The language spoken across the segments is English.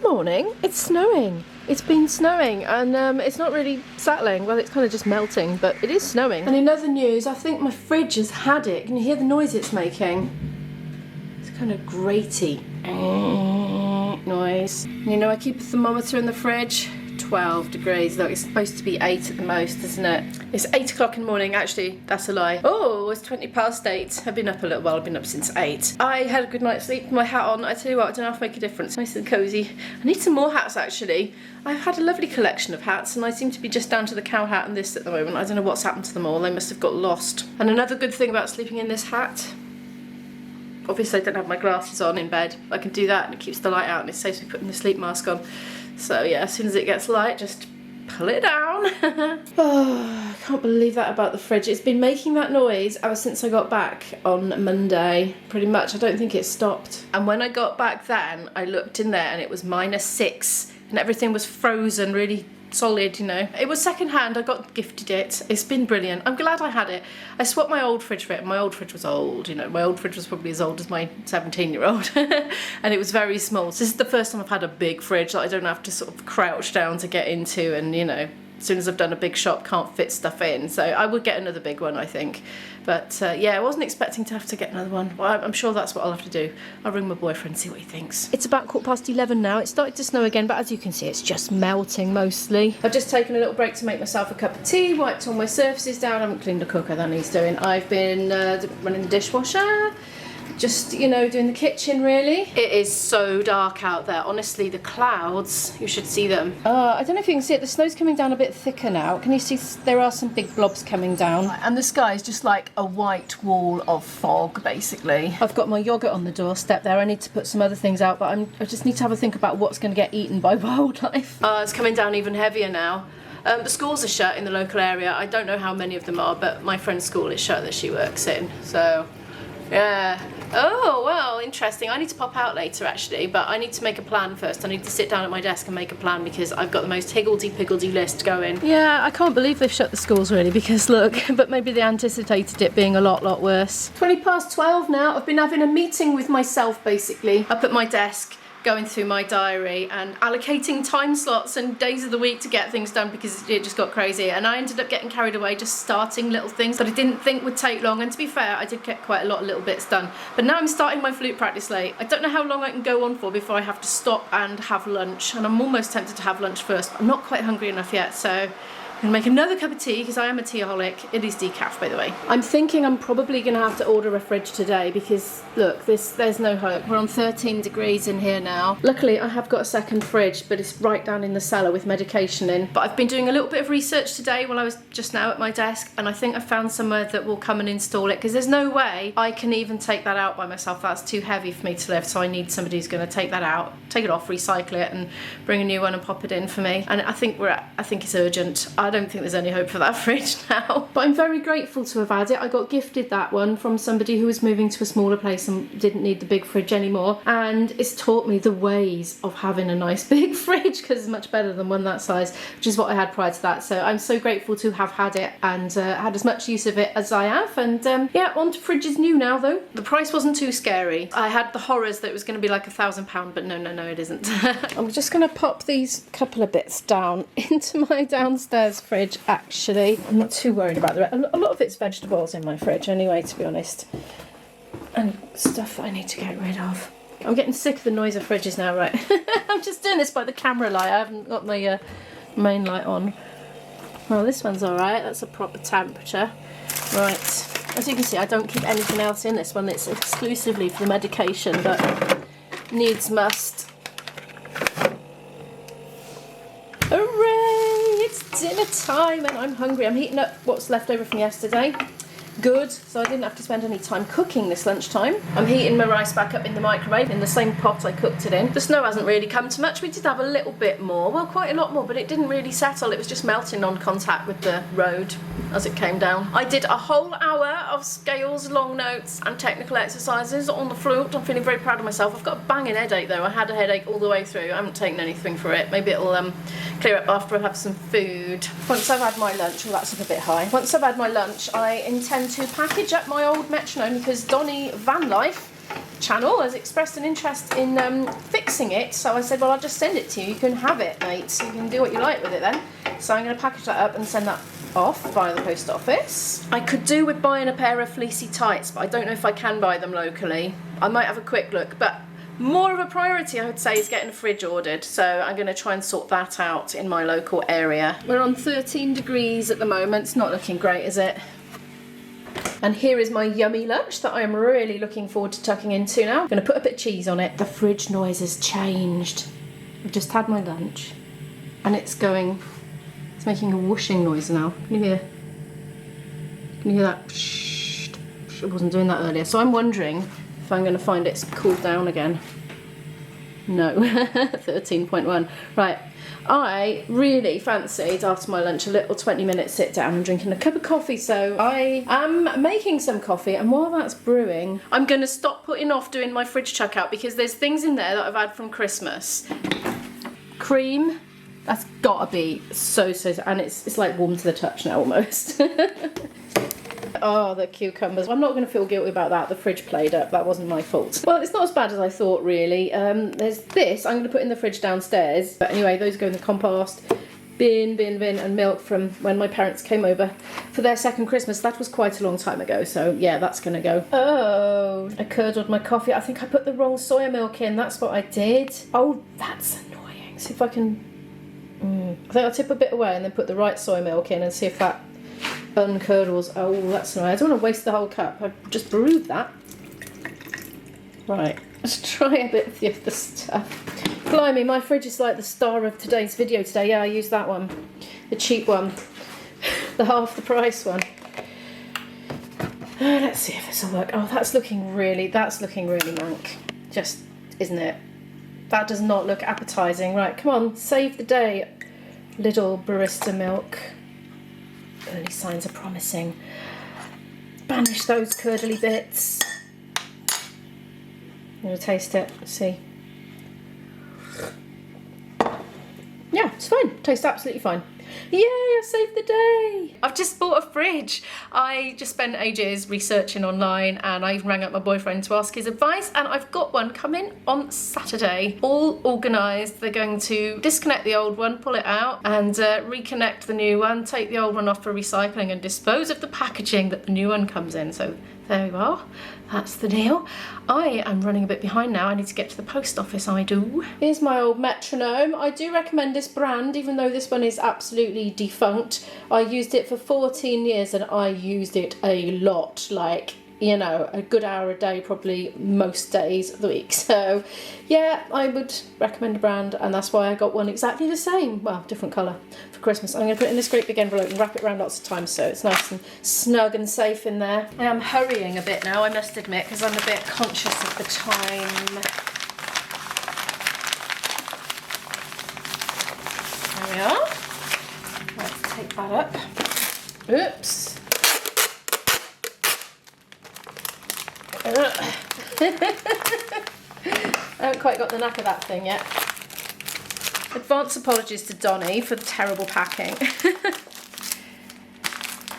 morning. It's snowing. It's been snowing and it's not really settling. Well, it's kind of just melting, but it is snowing. And in other news, I think my fridge has had it. Can you hear the noise it's making? It's kind of graty noise. You know, I keep a thermometer in the fridge. 12 degrees. Look, it's supposed to be 8 at the most, isn't it? It's 8 o'clock in the morning. Actually, that's a lie. Oh, it's 20 past 8. I've been up a little while. I've been up since 8. I had a good night's sleep with my hat on. I tell you what, I don't know if it make a difference. Nice and cosy. I need some more hats, actually. I've had a lovely collection of hats, and I seem to be just down to the cow hat and this at the moment. I don't know what's happened to them all. They must have got lost. And another good thing about sleeping in this hat, obviously I don't have my glasses on in bed. I can do that and it keeps the light out and it saves me putting the sleep mask on. So yeah, as soon as it gets light, just pull it down. Oh, I can't believe that about the fridge. It's been making that noise ever since I got back on Monday. Pretty much, I don't think it stopped. And when I got back then, I looked in there and it was -6 and everything was frozen, really solid, you know. It was second hand. I got gifted it. It's been brilliant. I'm glad I had it. I swapped my old fridge for it. My old fridge was old, you know. My old fridge was probably as old as my 17-year-old and it was very small. So this is the first time I've had a big fridge that I don't have to sort of crouch down to get into, and you know, as soon as I've done a big shop, can't fit stuff in. So I would get another big one, I think. But yeah, I wasn't expecting to have to get another one. Well, I'm sure that's what I'll have to do. I'll ring my boyfriend and see what he thinks. It's about 11:15 now. It started to snow again, but as you can see, it's just melting mostly. I've just taken a little break to make myself a cup of tea, wiped all my surfaces down. I haven't cleaned the cooker, that needs doing. I've been running the dishwasher. Just, you know, doing the kitchen, really. It is so dark out there. Honestly, the clouds, you should see them. I don't know if you can see it. The snow's coming down a bit thicker now. Can you see there are some big blobs coming down? And the sky is just like a white wall of fog, basically. I've got my yoghurt on the doorstep there. I need to put some other things out, but I just need to have a think about what's going to get eaten by wildlife. It's coming down even heavier now. The schools are shut in the local area. I don't know how many of them are, but my friend's school is shut that she works in, so yeah. Oh, well, interesting. I need to pop out later, actually, but I need to make a plan first. I need to sit down at my desk and make a plan because I've got the most higgledy-piggledy list going. Yeah, I can't believe they've shut the schools, really, because look, but maybe they anticipated it being a lot worse. 12 now. I've been having a meeting with myself, basically, up at my desk, going through my diary and allocating time slots and days of the week to get things done because it just got crazy, and I ended up getting carried away just starting little things that I didn't think would take long. And to be fair, I did get quite a lot of little bits done, but now I'm starting my flute practice late. I don't know how long I can go on for before I have to stop and have lunch, and I'm almost tempted to have lunch first. I'm not quite hungry enough yet, so I'm going to make another cup of tea because I am a teaholic. It is decaf, by the way. I'm thinking I'm probably going to have to order a fridge today because, look, there's no hope. We're on 13 degrees in here now. Luckily, I have got a second fridge, but it's right down in the cellar with medication in. But I've been doing a little bit of research today while I was just now at my desk, and I think I found somewhere that will come and install it because there's no way I can even take that out by myself. That's too heavy for me to lift, so I need somebody who's going to take that out, take it off, recycle it, and bring a new one and pop it in for me. And I think it's urgent. I don't think there's any hope for that fridge now. But I'm very grateful to have had it. I got gifted that one from somebody who was moving to a smaller place and didn't need the big fridge anymore. And it's taught me the ways of having a nice big fridge because it's much better than one that size, which is what I had prior to that. So I'm so grateful to have had it and had as much use of it as I have. And yeah, on to fridges new now though. The price wasn't too scary. I had the horrors that it was going to be like £1,000, but no, it isn't. I'm just going to pop these couple of bits down into my downstairs fridge. Actually, I'm not too worried about the rest. A lot of it's vegetables in my fridge anyway, to be honest, and stuff that I need to get rid of. I'm getting sick of the noise of fridges now, right? I'm just doing this by the camera light. I haven't got my main light on. Well, this one's alright. That's a proper temperature. Right, as you can see, I don't keep anything else in this one. It's exclusively for the medication, but needs must. Dinner time and I'm hungry. I'm heating up what's left over from yesterday. Good, so I didn't have to spend any time cooking this lunchtime. I'm heating my rice back up in the microwave in the same pot I cooked it in. The snow hasn't really come to much. We did have a little bit more, well, quite a lot more, but it didn't really settle. It was just melting on contact with the road as it came down. I did a whole hour of scales, long notes and technical exercises on the flute. I'm feeling very proud of myself. I've got a banging headache though. I had a headache all the way through. I haven't taken anything for it. Maybe it'll clear up after I have some food. Once I've had my lunch, well, that's up a bit high. Once I've had my lunch, I intend to package up my old metronome because Donny Van Life channel has expressed an interest in fixing it, so I said, well, I'll just send it to you. You can have it, mate. So you can do what you like with it then. So I'm going to package that up and send that off via the post office. I could do with buying a pair of fleecy tights, but I don't know if I can buy them locally. I might have a quick look, but more of a priority, I would say, is getting a fridge ordered. So I'm going to try and sort that out in my local area. We're on 13 degrees at the moment. It's not looking great, is it? And here is my yummy lunch that I'm really looking forward to tucking into now. I'm going to put a bit of cheese on it. The fridge noise has changed. I've just had my lunch and it's making a whooshing noise now. Can you hear that? Shh. It wasn't doing that earlier. So I'm wondering if I'm going to find it's cooled down again. No, 13.1. Right. I really fancied, after my lunch, a little 20-minute sit down and drinking a cup of coffee, so I am making some coffee, and while that's brewing, I'm going to stop putting off doing my fridge checkout because there's things in there that I've had from Christmas. Cream, that's gotta be so, and it's like warm to the touch now almost. Oh, the cucumbers. I'm not going to feel guilty about that. The fridge played up. That wasn't my fault. Well, it's not as bad as I thought, really. There's this. I'm going to put in the fridge downstairs. But anyway, those go in the compost. Bin, and milk from when my parents came over for their second Christmas. That was quite a long time ago. So, yeah, that's going to go. Oh, I curdled my coffee. I think I put the wrong soya milk in. That's what I did. Oh, that's annoying. See if I can... I think I'll tip a bit away and then put the right soy milk in and see if that uncurdles. Oh, that's annoying. I don't want to waste the whole cup. I've just brewed that. Right, let's try a bit of the other stuff. Blimey, my fridge is like the star of today's video today. Yeah, I used that one. The cheap one. The half the price one. Let's see if this will work. Oh, that's looking really mank. Just, isn't it? That does not look appetising. Right, come on, save the day, little barista milk. Early signs are promising. Banish those curdly bits. I'm going to taste it, let's see. Yeah, it's fine. Tastes absolutely fine. Yay, I saved the day! I've just bought a fridge. I just spent ages researching online and I even rang up my boyfriend to ask his advice, and I've got one coming on Saturday. All organised. They're going to disconnect the old one, pull it out and reconnect the new one, take the old one off for recycling and dispose of the packaging that the new one comes in. So there we are. That's the deal. I am running a bit behind now. I need to get to the post office, I do. Here's my old metronome. I do recommend this brand, even though this one is absolutely defunct. I used it for 14 years and I used it a lot, like, you know, a good hour a day, probably most days of the week. So yeah, I would recommend a brand, and that's why I got one exactly the same, well, different colour, for Christmas. I'm going to put it in this great big envelope and wrap it around lots of times so it's nice and snug and safe in there. I am hurrying a bit now, I must admit, because I'm a bit conscious of the time. There we are. Let's take that up. Oops. I haven't quite got the knack of that thing yet. Advance apologies to Donnie for the terrible packing.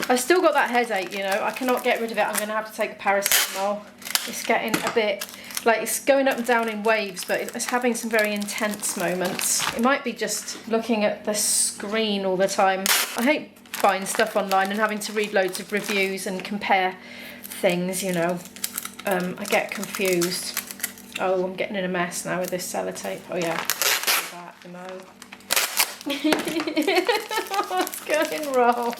I've still got that headache, you know. I cannot get rid of it. I'm going to have to take a paracetamol. It's getting a bit, like, it's going up and down in waves, but it's having some very intense moments. It might be just looking at the screen all the time. I hate buying stuff online and having to read loads of reviews and compare things, you know. I get confused. Oh, I'm getting in a mess now with this sellotape. Oh yeah, what's going wrong?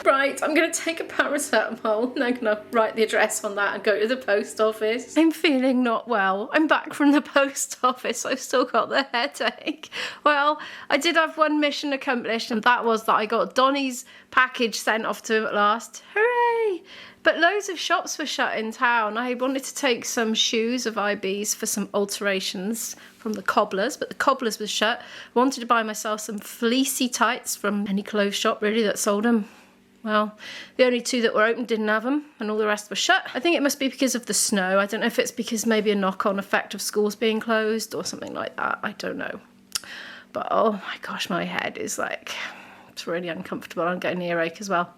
Right, I'm going to take a paracetamol and I'm going to write the address on that and go to the post office. I'm feeling not well. I'm back from the post office. I've still got the headache. Well, I did have one mission accomplished, and that was that I got Donnie's package sent off to him at last. Hooray! But loads of shops were shut in town. I wanted to take some shoes of IB's for some alterations from the cobblers, but the cobblers was shut. I wanted to buy myself some fleecy tights from any clothes shop really that sold them. Well, the only two that were open didn't have them, and all the rest were shut. I think it must be because of the snow. I don't know if it's because maybe a knock-on effect of schools being closed or something like that. I don't know. But oh my gosh, my head is like, it's really uncomfortable. I'm getting an earache as well.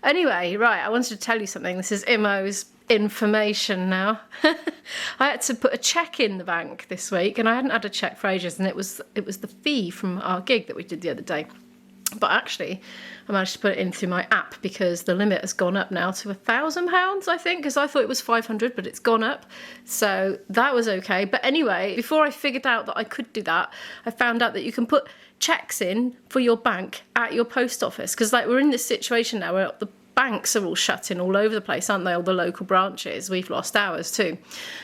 Anyway, right, I wanted to tell you something. This is Imo's information now. I had to put a cheque in the bank this week, and I hadn't had a cheque for ages, and it was the fee from our gig that we did the other day. But actually, I managed to put it in through my app because the limit has gone up now to £1,000, I think, because I thought it was 500, but it's gone up. So that was okay. But anyway, before I figured out that I could do that, I found out that you can put cheques in for your bank at your post office. Because like we're in this situation now where the banks are all shutting all over the place, aren't they? All the local branches. We've lost ours too.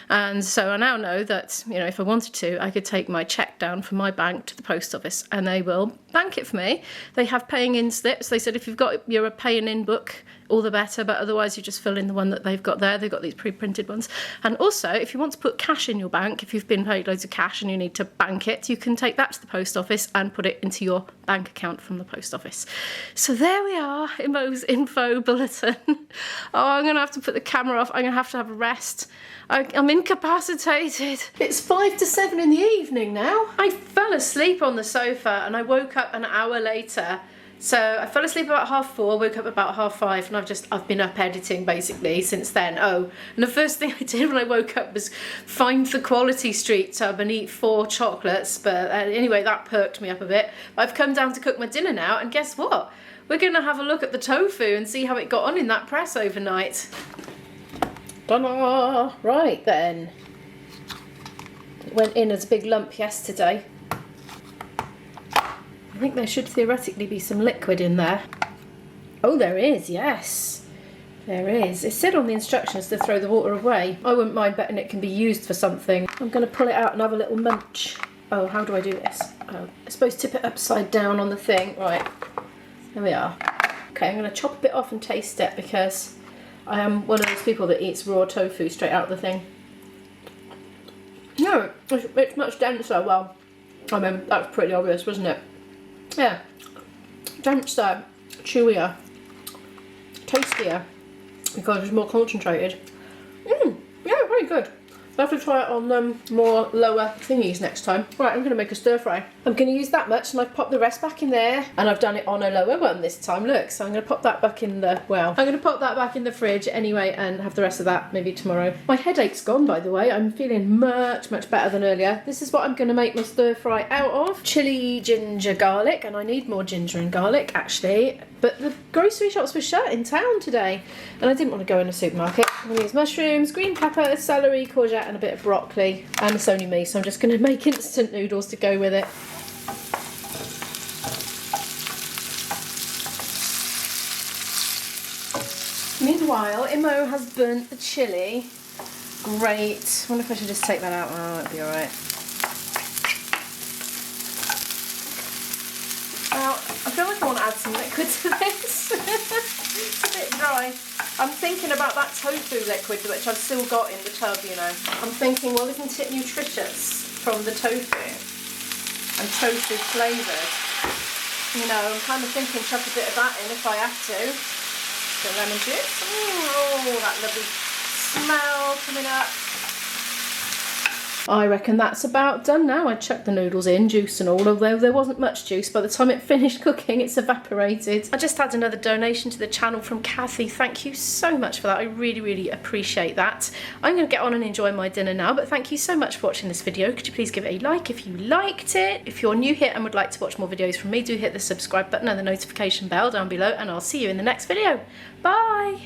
And so I now know that, you know, if I wanted to, I could take my cheque down from my bank to the post office and they will bank it for me. They have paying in slips. They said if you've got your paying in book, all the better, but otherwise you just fill in the one that they've got there. They've got these pre-printed ones. And also, if you want to put cash in your bank, if you've been paid loads of cash and you need to bank it, you can take that to the post office and put it into your bank account from the post office. So there we are, Imo's info bulletin. Oh, I'm going to have to put the camera off. I'm going to have a rest. I'm incapacitated. It's 5 to 7 in the evening now. I fell asleep on the sofa and I woke up an hour later. So I fell asleep about 4:30, woke up about 5:30, and I've been up editing basically since then. Oh, and the first thing I did when I woke up was find the Quality Street tub and eat 4 chocolates. But anyway, that perked me up a bit. I've come down to cook my dinner now, and guess what? We're going to have a look at the tofu and see how it got on in that press overnight. Ta-da! Right then. It went in as a big lump yesterday. I think there should theoretically be some liquid in there. Oh, there is, yes. There is. It said on the instructions to throw the water away. I wouldn't mind betting it can be used for something. I'm going to pull it out and have a little munch. Oh, how do I do this? Oh, I'm supposed to tip it upside down on the thing. Right, there we are. Okay, I'm going to chop a bit off and taste it because I am one of those people that eats raw tofu straight out of the thing. No, it's much denser. Well, I mean, that was pretty obvious, wasn't it? Yeah, denser, chewier, tastier because it's more concentrated. Yeah, very good. I'll have to try it on more lower thingies next time. Right, I'm going to make a stir fry. I'm going to use that much and I've popped the rest back in there. And I've done it on a lower one this time, look. So I'm going to pop that back in the, well, I'm going to pop that back in the fridge anyway and have the rest of that maybe tomorrow. My headache's gone, by the way. I'm feeling much, much better than earlier. This is what I'm going to make my stir fry out of. Chilli, ginger, garlic. And I need more ginger and garlic, actually. But the grocery shops were shut in town today and I didn't want to go in a supermarket. I'm going to use mushrooms, green pepper, celery, courgette and a bit of broccoli. And it's only me, so I'm just going to make instant noodles to go with it. Meanwhile, Imo has burnt the chilli. Great. I wonder if I should just take that out. Oh, that'd be alright. Now, I feel like I want to add some liquid to this. It's a bit dry. I'm thinking about that tofu liquid which I've still got in the tub, you know. I'm thinking, well, isn't it nutritious from the tofu and tofu flavoured? You know, I'm kind of thinking chuck a bit of that in if I have to. The lemon juice. Oh, that lovely smell coming up. I reckon that's about done now. I chucked the noodles in, juice and all, although there wasn't much juice. By the time it finished cooking, it's evaporated. I just had another donation to the channel from Kathy. Thank you so much for that. I really, really appreciate that. I'm going to get on and enjoy my dinner now, but thank you so much for watching this video. Could you please give it a like if you liked it? If you're new here and would like to watch more videos from me, do hit the subscribe button and the notification bell down below, and I'll see you in the next video. Bye!